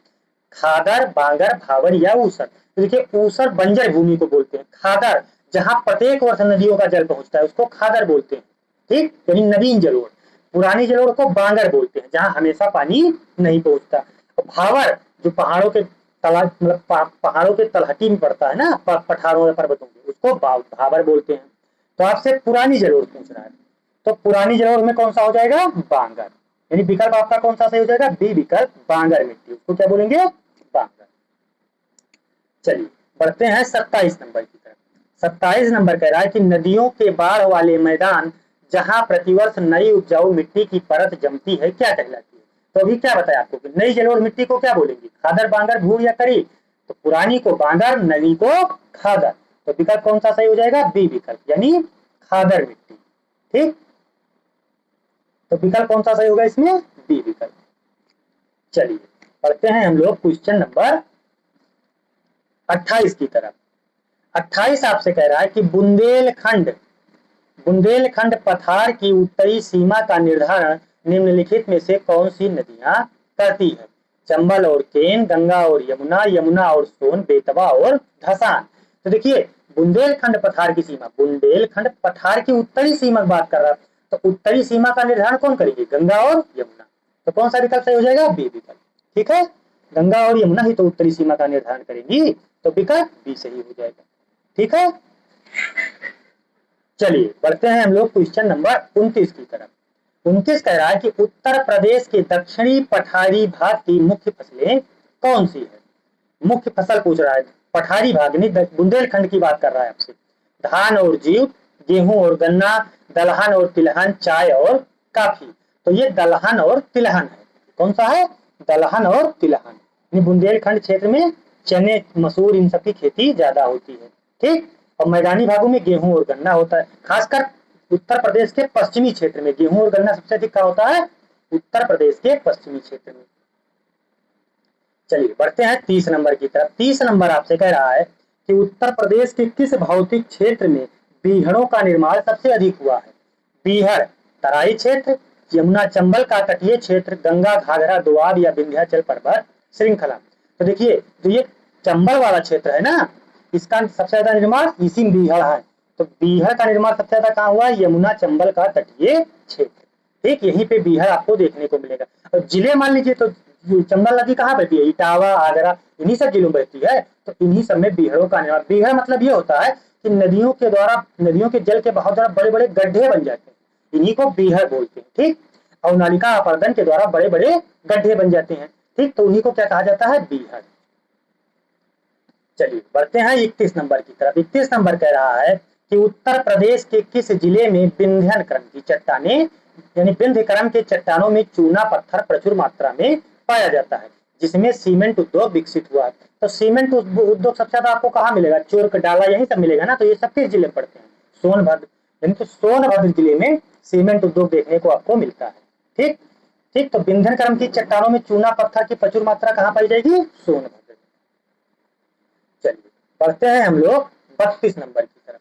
खादर, बांगर, भावर या ऊसर। तो देखिए ऊसर बंजर भूमि को बोलते हैं। खादर जहां प्रत्येक वर्ष नदियों का जल पहुंचता है उसको खादर बोलते हैं। ठीक। यानी नवीन जलोढ़। पुरानी जलोढ़ को बांगर बोलते हैं, जहां हमेशा पानी नहीं पहुंचता। भावर जो पहाड़ों के तला मतलब पहाड़ों के तलहटी में पड़ता है ना, पठारों या पर्वतों के, उसको भावर बोलते हैं। तो आपसे पुरानी जलोढ़ पूछ रहा है, तो पुरानी जलोढ़ में कौन सा हो जाएगा? बांगर। यानी विकल्प आपका कौन सा सही हो जाएगा? बी विकल्प, बांगर मिट्टी, उसको क्या बोलेंगे? बांगर। चलिए बढ़ते हैं 27 नंबर की तरफ। 27 नंबर कह रहा है कि नदियों के बाढ़ वाले मैदान जहां प्रतिवर्ष नई उपजाऊ मिट्टी की परत जमती है क्या कहलाती है? तो अभी क्या बताया आपको कि नई जलोढ़ मिट्टी को क्या बोलेंगे? खादर, बांगर, भूर या करी। तो पुरानी को बांगर, नवी को खादर। तो विकल्प कौन सा सही हो जाएगा? बी विकल्प, यानी खादर मिट्टी। ठीक। तो विकल्प कौन सा सही होगा इसमें? बी विकल्प। चलिए पढ़ते हैं हम लोग क्वेश्चन नंबर 28 की तरफ। 28 आपसे कह रहा है कि बुंदेलखंड पठार की उत्तरी सीमा का निर्धारण निम्नलिखित में से कौन सी नदियां करती है? चंबल और केन, गंगा और यमुना, यमुना और सोन, बेतवा और धसान। तो देखिए बुंदेलखंड पठार की सीमा, बुंदेलखंड पठार की उत्तरी सीमा की बात कर रहा है, तो उत्तरी सीमा का निर्धारण कौन करेंगे? गंगा और यमुना। तो कौन सा विकल्प सही हो जाएगा? बी विकल्प। ठीक है। गंगा और यमुना ही तो उत्तरी सीमा का निर्धारण करेंगी, तो विकल्प बी सही हो जाएगा। ठीक है। चलिए बढ़ते हैं हम लोग क्वेश्चन नंबर 29 की तरफ। 29 कह रहा है कि उत्तर प्रदेश के दक्षिणी पठारी भाग की मुख्य फसलें कौन सी है। मुख्य फसल पूछ रहा है, पठारी भाग यानी बुंदेलखंड की बात कर रहा है आपसे। धान और जीव, गेहूं और गन्ना, दलहन और तिलहन, चाय और काफी। तो ये दलहन और तिलहन है। कौन सा है? दलहन और तिलहन। बुंदेलखंड क्षेत्र में चने, मसूर, इन सब की खेती ज्यादा होती है। ठीक। और मैदानी भागों में गेहूं और गन्ना होता है। खासकर उत्तर प्रदेश के पश्चिमी क्षेत्र में गेहूं और गन्ना सबसे अधिक होता है, उत्तर प्रदेश के पश्चिमी क्षेत्र में। चलिए बढ़ते हैं 30 नंबर की तरफ। 30 नंबर आपसे कह रहा है कि उत्तर प्रदेश के किस भौतिक क्षेत्र में बीहड़ों का निर्माण सबसे अधिक हुआ है। बीहड़ तराई क्षेत्र, यमुना चंबल का तटीय क्षेत्र, गंगा घाघरा दोआब या विंध्याचल पर्वत श्रृंखला। तो देखिए, तो ये चंबल वाला क्षेत्र है ना, इसका सबसे ज्यादा निर्माण इसी में बीहड़ है। तो बीहड़ का निर्माण सबसे ज्यादा कहाँ हुआ है? यमुना चंबल का तटीय क्षेत्र। ठीक, यहीं पे बीहड़ आपको देखने को मिलेगा। और जिले मान लीजिए तो चंबल नदी कहाँ बहती है? इटावा, आगरा, इन्हीं सब जिलों में बहती है। तो इन्हीं सब में बीहड़ों का निर्माण। बीहड़ मतलब ये होता है कि नदियों के द्वारा, नदियों के जल के बहुत ज्यादा बड़े बड़े गड्ढे बन जाते हैं, इन्हीं को बीहड़ बोलते हैं। ठीक। और नालिका अपर्दन के द्वारा बड़े बड़े गड्ढे बन जाते हैं। ठीक, तो उन्हीं को क्या कहा जाता है? बीहड़। चलिए बढ़ते हैं 31 नंबर की तरफ। 31 नंबर कह रहा है कि उत्तर प्रदेश के किस जिले में विंध्य क्रम की चट्टानें यानी विंध्य क्रम के चट्टानों में चूना पत्थर प्रचुर मात्रा में पाया जाता है, जिसमें सीमेंट उद्योग विकसित हुआ है। तो सीमेंट उद्योग सबसे ज्यादा आपको कहाँ मिलेगा? चोरक डाला, यही सब मिलेगा ना। तो ये सब किस जिले में पड़ते हैं? सोनभद्र। यानी तो सोनभद्र जिले में सीमेंट उद्योग देखने को आपको मिलता है। ठीक ठीक। तो विंध्य क्रम की चट्टानों में चूना पत्थर की प्रचुर मात्रा कहाँ पाई जाएगी? सोनभद्र। चलिए बढ़ते हैं हम लोग 32 नंबर की तरफ।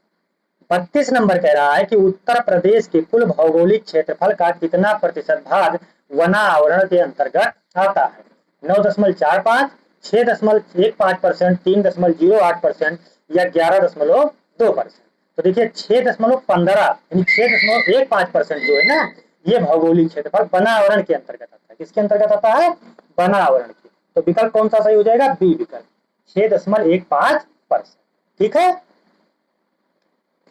32 नंबर कह रहा है कि उत्तर प्रदेश के कुल भौगोलिक क्षेत्रफल का कितना प्रतिशत भाग वना आवरण के अंतर्गत आता है? 9.45, 6.15%, 3.08% या 11.2%। तो देखिए 6.15 यानी 6.15% जो है ना, ये भौगोलिक क्षेत्रफल वना आवरण के अंतर्गत आता है। किसके अंतर्गत आता है? वना आवरण के। तो विकल्प कौन सा सही हो जाएगा? बी विकल्प, 6.15%। ठीक है।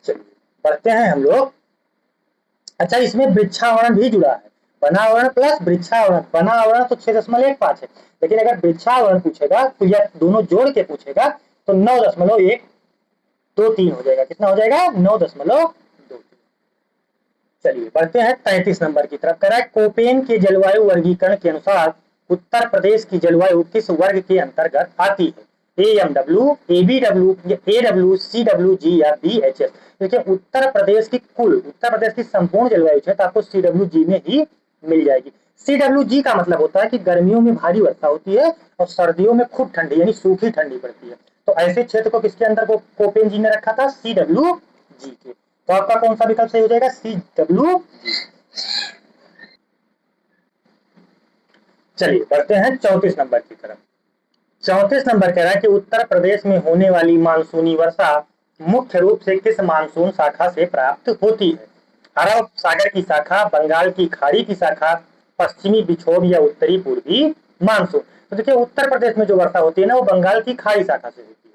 चलिए बढ़ते हैं हम लोग। अच्छा, इसमें वृक्षावरण भी जुड़ा है। वनावरण प्लस वृक्षावरण। वनावरण तो 6.15 है, लेकिन अगर वृक्षावरण पूछेगा तो यह दोनों जोड़ के पूछेगा तो 9.123 हो जाएगा। कितना हो जाएगा? 9.23। चलिए बढ़ते हैं 33 नंबर की तरफ। कह रहा है कोपेन के जलवायु वर्गीकरण के अनुसार उत्तर प्रदेश की जलवायु किस वर्ग के अंतर्गत आती है? AMW, ABW, AW, CW, G या BHS। देखिए उत्तर प्रदेश की संपूर्ण जलवायु क्षेत्र आपको CWG में ही मिल जाएगी। CWG का मतलब होता है कि गर्मियों में भारी वर्षा होती है और सर्दियों में खूब ठंडी यानी सूखी ठंडी पड़ती है। तो ऐसे क्षेत्र को किसके अंदर को कोपेन जी ने रखा था? CWG के। तो आपका कौन सा विकल्प सही हो जाएगा? CWG। चलिए बढ़ते हैं 34 नंबर की तरफ। 34 नंबर कह रहा है कि उत्तर प्रदेश में होने वाली मानसूनी वर्षा मुख्य रूप से किस मानसून शाखा से प्राप्त होती है? अरब सागर की शाखा, बंगाल की खाड़ी की शाखा, पश्चिमी विक्षोभ या उत्तरी पूर्वी मानसून। तो देखिए उत्तर प्रदेश में जो वर्षा होती है ना, वो बंगाल की खाड़ी शाखा से होती है।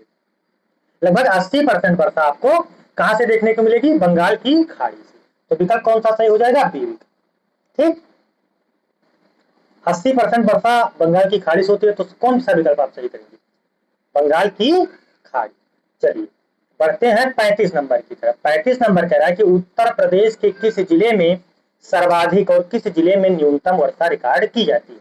लगभग 80% वर्षा आपको कहां से देखने को मिलेगी? बंगाल की खाड़ी से। तो विकल्प कौन सा सही हो जाएगा? बी। ठीक, 80% वर्षा बंगाल की खाड़ी से होती है, तो कौन सा विकल्प आप सही करेंगे? बंगाल की खाड़ी। चलिए बढ़ते हैं 35 नंबर की तरफ। 35 नंबर कह रहा है कि उत्तर प्रदेश के किस जिले में सर्वाधिक और किस जिले में न्यूनतम वर्षा रिकॉर्ड की जाती है?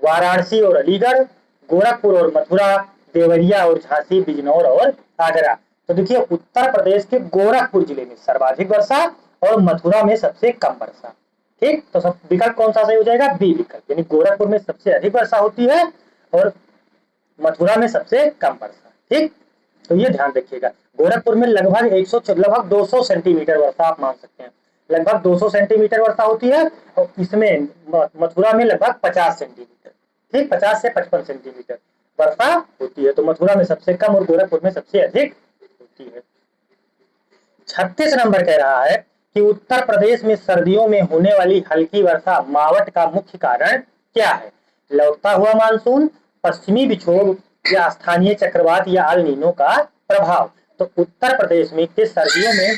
वाराणसी और अलीगढ़, गोरखपुर और मथुरा, देवरिया और झांसी, बिजनौर और आगरा। तो देखिए उत्तर प्रदेश के गोरखपुर जिले में सर्वाधिक वर्षा और मथुरा में सबसे कम वर्षा। ठीक, तो सब विकल्प कौन सा सही हो जाएगा? बी विकल्प, यानी गोरखपुर में सबसे अधिक वर्षा होती है और मथुरा में सबसे कम वर्षा। ठीक, तो ये ध्यान रखिएगा। गोरखपुर में लगभग 200 सेंटीमीटर वर्षा आप मान सकते हैं। लगभग 200 सेंटीमीटर वर्षा होती है और इसमें मथुरा में लगभग 50 सेंटीमीटर। ठीक, 50 से 55 सेंटीमीटर वर्षा होती है। तो मथुरा में सबसे कम और गोरखपुर में सबसे अधिक होती है। 36 नंबर कह रहा है कि उत्तर प्रदेश में सर्दियों में होने वाली हल्की वर्षा मावट का मुख्य कारण क्या है? लौटता हुआ मानसून, पश्चिमी विक्षोभ या स्थानीय चक्रवात या अल नीनो का प्रभाव। तो उत्तर प्रदेश में किस सर्दियों में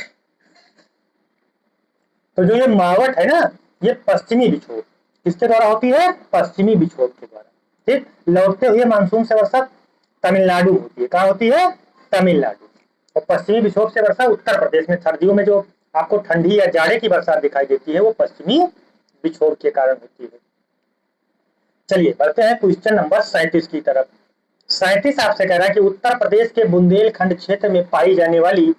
तो जो ये मावट है ना, ये पश्चिमी विक्षोभ किसके द्वारा होती है? पश्चिमी विक्षोभ के द्वारा। ठीक, लौटते हुए मानसून से वर्षा तमिलनाडु होती है। कहाँ होती है? तमिलनाडु। और पश्चिमी विक्षोभ से वर्षा उत्तर प्रदेश में। सर्दियों में जो आपको ठंडी या जाड़े की वर्षा दिखाई देती है वो पश्चिमी विक्षोभ के कारण होती है। चलिए बढ़ते हैं क्वेश्चन नंबर 37 की तरफ। 37 आपसे कह रहा है कि उत्तर प्रदेश के बुंदेलखंड क्षेत्र में पाई जाने वाली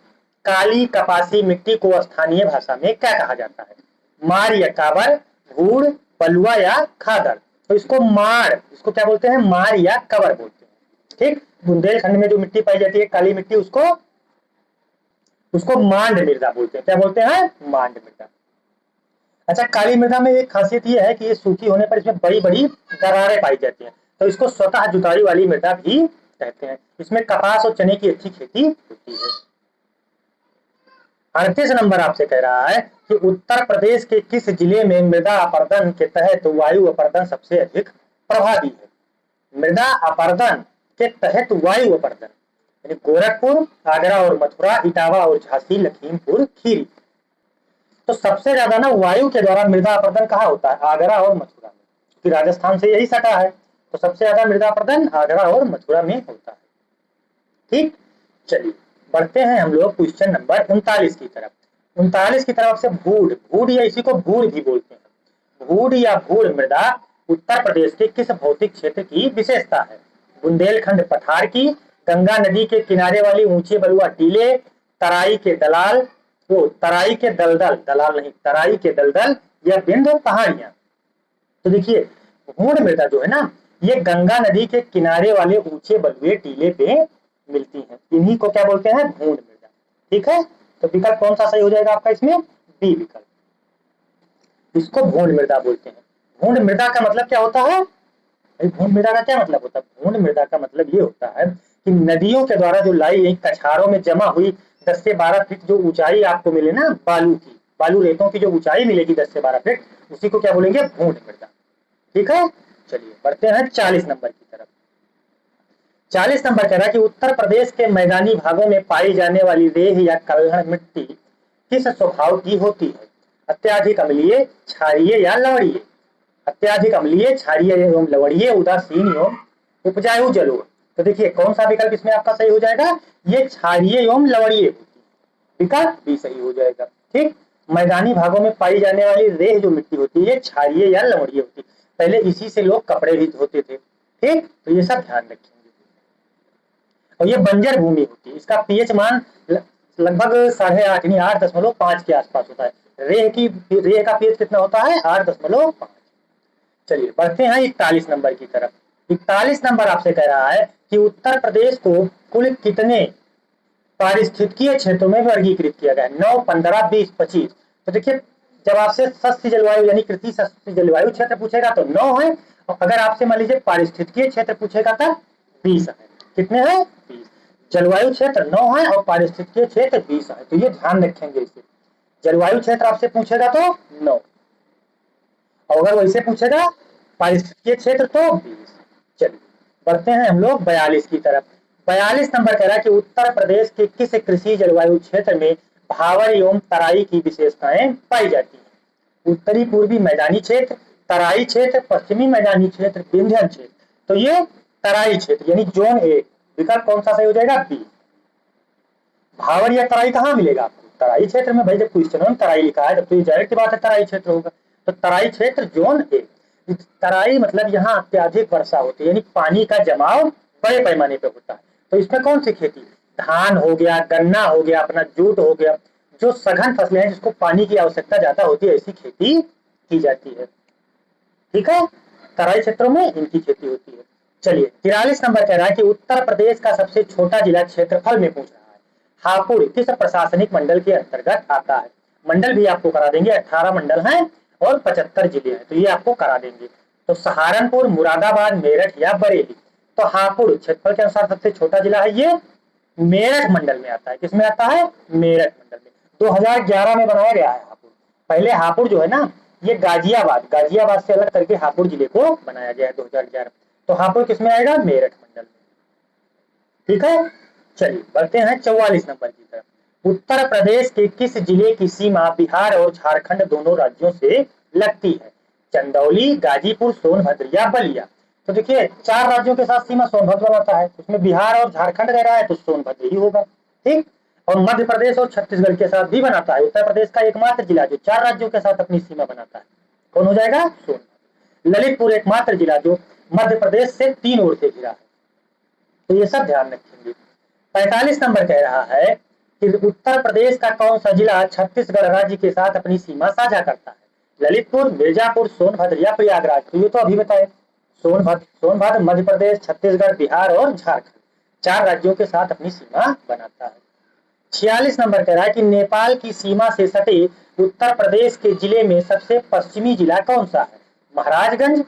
काली कपासी मिट्टी को स्थानीय भाषा में क्या कहा जाता है? मार या काबर, भूड़, बलुआ या खादर। तो इसको मार, इसको क्या बोलते हैं? मार या कबर बोलते हैं। ठीक, बुंदेलखंड में जो मिट्टी पाई जाती है काली मिट्टी, उसको मांड मृदा बोलते हैं। क्या बोलते हैं? मांड मृदा। अच्छा, काली मृदा में एक खासियत ये है कि ये सूखी होने पर इसमें बड़ी बड़ी दरारें पाई जाती हैं, तो इसको स्वतः जुताई वाली मृदा भी कहते हैं। इसमें कपास और चने की अच्छी खेती होती है। 38 नंबर आपसे कह रहा है कि उत्तर प्रदेश के किस जिले में मृदा अपरदन के तहत वायु अपरदन सबसे अधिक प्रभावी है? मृदा अपरदन के तहत वायु अपरदन, यानी गोरखपुर, आगरा और मथुरा, इटावा और झांसी, लखीमपुर खीरी। तो सबसे ज्यादा ना वायु के द्वारा मृदा अपरदन कहाँ होता है? आगरा और मथुरा में, क्योंकि राजस्थान से यही सटा है। तो सबसे ज्यादा मृदा अपरदन आगरा और मथुरा में होता है। ठीक, चलिए बढ़ते हैं हम लोग क्वेश्चन नंबर 39 की तरफ। 39 की तरफ से भूड़, भूड़ या इसी को भूड़ भी बोलते हैं। भूड़ या भूड़ मृदा उत्तर प्रदेश के किस भौतिक क्षेत्र की विशेषता है? बुंदेलखंड पठार की, गंगा नदी के किनारे वाली ऊंचे बलुआ टीले, तराई के दलाल, वो तराई के दलदल, दलाल नहीं, तराई के दलदल या विंध्य पहाड़ियां। तो देखिए भूड़ मृदा जो है ना, ये गंगा नदी के किनारे वाले ऊंचे बलुए टीले पे मिलती हैं। इन्हीं को क्या बोलते हैं? भूड़ मृदा। ठीक है, तो विकल्प कौन सा सही हो जाएगा आपका इसमें? बी विकल्प, इसको भूड़ मृदा बोलते हैं। भूड़ मृदा का मतलब क्या होता है? भूड़ मृदा का क्या मतलब होता है? भूड़ मृदा का मतलब ये होता है कि नदियों के द्वारा जो लाई गई कछारों में जमा हुई 10 से 12 फीट जो ऊंचाई आपको मिले ना, बालू की, बालू रेतों की जो ऊंचाई मिलेगी 10 से 12 फीट, उसी को क्या बोलेंगे? भूड़ मृदा। ठीक है, चलिए बढ़ते हैं 40 नंबर की तरफ। 40 नंबर कह रहा है कि उत्तर प्रदेश के मैदानी भागों में पाई जाने वाली रेह या कल्हड़ मिट्टी किस स्वभाव की होती है? अत्याधिक अम्लीय, क्षारीय या लवणीय? अत्याधिक अम्लीय, क्षारीय एवं लवणीय, उदासीन एवं उपजाऊ जलोढ़। तो देखिए कौन सा विकल्प इसमें आपका सही हो जाएगा? ये क्षारीय एवं लवणीय होती है। विकल्प भी सही हो जाएगा। ठीक, मैदानी भागों में पाई जाने वाली रेह जो मिट्टी होती है क्षारीय या लवणीय होती है। पहले इसी से लोग कपड़े भी धोते थे। ठीक, तो ये सब ध्यान रखेंगे। और ये बंजर भूमि होती है। इसका पीएच मान लगभग 8.5 यानी 8.5 के आसपास होता है। रेह का पीएच कितना होता है? 8.5। चलिए बढ़ते हैं 41 नंबर की तरफ। 41 नंबर आपसे कह रहा है कि उत्तर प्रदेश को कुल कितने पारिस्थितिकीय क्षेत्रों में वर्गीकृत किया गया है? 9, 15, 20, 25। तो देखिए जब आपसे सस्ती जलवायु यानी कृषि सस्ती जलवायु क्षेत्र पूछेगा तो 9 है, और अगर आपसे मान लीजिए पारिस्थितिकीय क्षेत्र पूछेगा तब 20 है। कितने हैं? 20। जलवायु क्षेत्र 9 है और पारिस्थितिकीय क्षेत्र 20 है। तो ये ध्यान रखेंगे इसे। जलवायु क्षेत्र आपसे पूछेगा तो 9, और अगर वैसे पूछेगा पारिस्थितिकीय क्षेत्र तो 20। चलिए बढ़ते हैं हम लोग 42 की तरफ। 42 नंबर कह रहा है कि उत्तर प्रदेश के किस कृषि जलवायु क्षेत्र में भावर एवं तराई की विशेषताएं पाई जाती हैं? उत्तरी पूर्वी मैदानी क्षेत्र, तराई क्षेत्र, पश्चिमी मैदानी क्षेत्र, विंध्य क्षेत्र। तो ये तराई क्षेत्र यानी जोन ए। विकल्प कौन सा सही हो जाएगा? बी। भावर या तराई कहाँ मिलेगा आपको? तराई क्षेत्र में। भाई जब क्वेश्चन में तराई लिखा है तब तो ये जाहिर सी बात है तराई क्षेत्र होगा। तो तराई क्षेत्र जोन ए। तराई मतलब यहाँ अत्याधिक वर्षा होती है, यानी पानी का जमाव बड़े पैमाने पे होता है। तो इसमें कौन सी खेती? धान हो गया, गन्ना हो गया, अपना जूट हो गया, जो सघन फसलें हैं जिसको पानी की आवश्यकता ज्यादा होती है, ऐसी खेती की जाती है। ठीक है, तराई क्षेत्रों में इनकी खेती होती है। चलिए 43 नंबर कह रहा है कि उत्तर प्रदेश का सबसे छोटा जिला क्षेत्रफल में पूछ रहा है। हापुड़ किस प्रशासनिक मंडल के अंतर्गत आता है? मंडल भी आपको करा देंगे, 18 मंडल हैं और 75 जिले हैं, तो ये आपको करा देंगे। तो सहारनपुर, मुरादाबाद, मेरठ या बरेली। तो हापुड़ क्षेत्रफल के अनुसार सबसे छोटा जिला है, ये मेरठ मंडल में आता है। किसमें आता है? मेरठ मंडल में। 2011 में बनाया गया है हापुड़। पहले हापुड़ जो है ना, ये गाजियाबाद से अलग करके हापुड़ जिले को बनाया गया है 2011। तो हापुड़ किसमें आएगा? मेरठ मंडल में। ठीक है, चलिए बढ़ते हैं 44 नंबर की तरफ। उत्तर प्रदेश के किस जिले की सीमा बिहार और झारखंड दोनों राज्यों से लगती है? चंदौली, गाजीपुर, सोनभद्र या बलिया। तो देखिए 4 राज्यों के साथ सीमा सोनभद्र बनाता है, उसमें बिहार और झारखंड रह रहा है तो सोनभद्र ही होगा। ठीक, और मध्य प्रदेश और छत्तीसगढ़ के साथ भी बनाता है। उत्तर प्रदेश का एकमात्र जिला जो 4 राज्यों के साथ अपनी सीमा बनाता है, कौन हो जाएगा? सोनभद्र। ललितपुर एकमात्र जिला जो मध्य प्रदेश से 3 ओर से घिरा है। तो ये सब ध्यान रखेंगे। 45 नंबर कह रहा है कि उत्तर प्रदेश का कौन सा जिला छत्तीसगढ़ राज्य के साथ अपनी सीमा साझा करता है? ललितपुर, मिर्जापुर, सोनभद्र या प्रयागराज। तो ये तो अभी बताए, सोनभद्र मध्य प्रदेश, छत्तीसगढ़, बिहार और झारखंड 4 राज्यों के साथ अपनी सीमा बनाता है। 46 नंबर कह रहा है कि नेपाल की सीमा से सटे उत्तर प्रदेश के जिले में सबसे पश्चिमी जिला कौन सा है? महाराजगंज,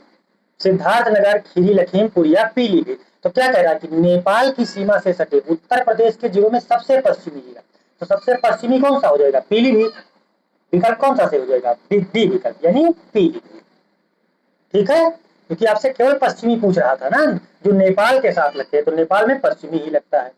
सिद्धार्थनगर, खीरी लखीमपुर या पीलीभीत। तो क्या कह रहा है कि नेपाल की सीमा से सटे उत्तर प्रदेश के जिलों में सबसे पश्चिमी जिला, तो सबसे पश्चिमी कौन सा हो जाएगा? पीलीभीत। विकल्प कौन सा से हो जाएगा? डी विकल्प यानी पीलीभीत। ठीक है, क्योंकि आपसे केवल पश्चिमी पूछ रहा था ना, जो नेपाल के साथ लगते हैं तो नेपाल में पश्चिमी ही लगता है।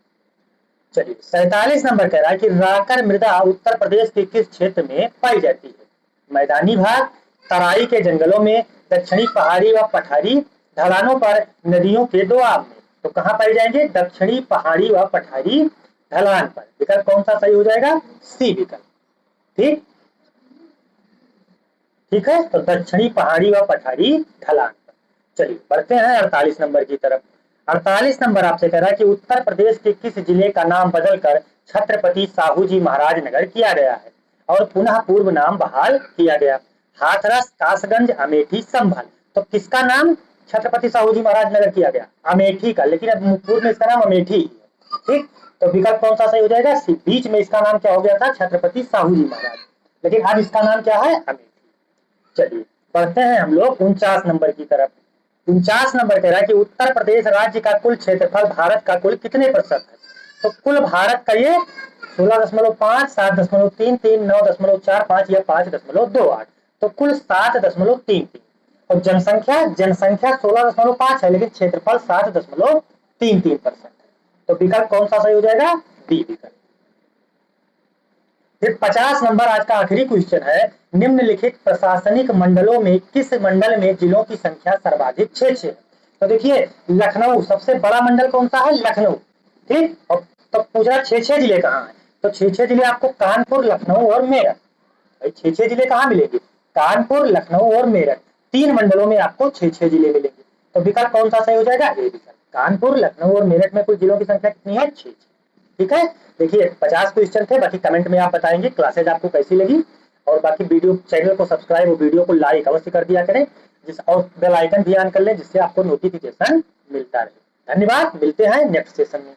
चलिए 47 नंबर कह रहा है कि राकर मृदा उत्तर प्रदेश के किस क्षेत्र में पाई जाती है? मैदानी भाग, तराई के जंगलों में, दक्षिणी पहाड़ी व पठारी ढलानों पर, नदियों के दोआब में। तो कहाँ पाई जाएंगे? दक्षिणी पहाड़ी व पठारी ढलान पर। विकल्प कौन सा सही हो जाएगा? सी विकल्प। ठीक, ठीक है, तो दक्षिणी पहाड़ी व पठारी ढलान पर। चलिए बढ़ते हैं 48 नंबर की तरफ। 48 नंबर आपसे कह रहा है कि उत्तर प्रदेश के किस जिले का नाम बदलकर छत्रपति साहू जी महाराज नगर किया गया है और पुनः पूर्व नाम बहाल किया गया? हाथरस, कासगंज, अमेठी, संभल। तो किसका नाम छत्रपति साहू जी महाराज नगर किया गया? अमेठी का, लेकिन अब पूर्व में इसका नाम अमेठी ही है। ठीक, तो विकल्प कौन सा सही हो जाएगा? बीच में इसका नाम क्या हो गया था? छत्रपति साहू जी महाराज, लेकिन अब इसका नाम क्या है? अमेठी। चलिए बढ़ते हैं हम लोग 49 नंबर की तरफ। 49 नंबर कह रहा है कि उत्तर प्रदेश राज्य का कुल क्षेत्रफल भारत का कुल कितने प्रतिशत है? तो कुल भारत का ये 16.5, 7.33, 9.45 या 5.28। तो कुल 7.33। और जनसंख्या 16.5 है, लेकिन क्षेत्रफल 7.33% है। तो विकल्प कौन सा सही हो जाएगा? बी विकल्प। फिर 50 नंबर आज का आखिरी क्वेश्चन है, निम्नलिखित प्रशासनिक मंडलों में किस मंडल में जिलों की संख्या सर्वाधिक 6 है? तो देखिए लखनऊ सबसे बड़ा मंडल कौन सा है? लखनऊ। ठीक, और तो पूछा 6 जिले कहाँ है? तो 6 जिले आपको कानपुर, लखनऊ और मेरठ। भाई 6 जिले कहाँ मिलेंगे? कानपुर, लखनऊ और मेरठ, 3 मंडलों में आपको 6 जिले मिलेंगे। तो विकल्प कौन सा सही हो जाएगा? ए विकल्प। कानपुर, लखनऊ और मेरठ में कुल जिलों की संख्या कितनी है? 6। ठीक है, देखिए 50 क्वेश्चन थे, बाकी कमेंट में आप बताएंगे क्लासेज आपको कैसी लगी। और बाकी वीडियो चैनल को सब्सक्राइब और वीडियो को लाइक अवश्य कर दिया करें, और बेल आइकन भी ऑन कर लें जिससे आपको नोटिफिकेशन मिलता रहे। धन्यवाद, मिलते हैं नेक्स्ट सेशन में।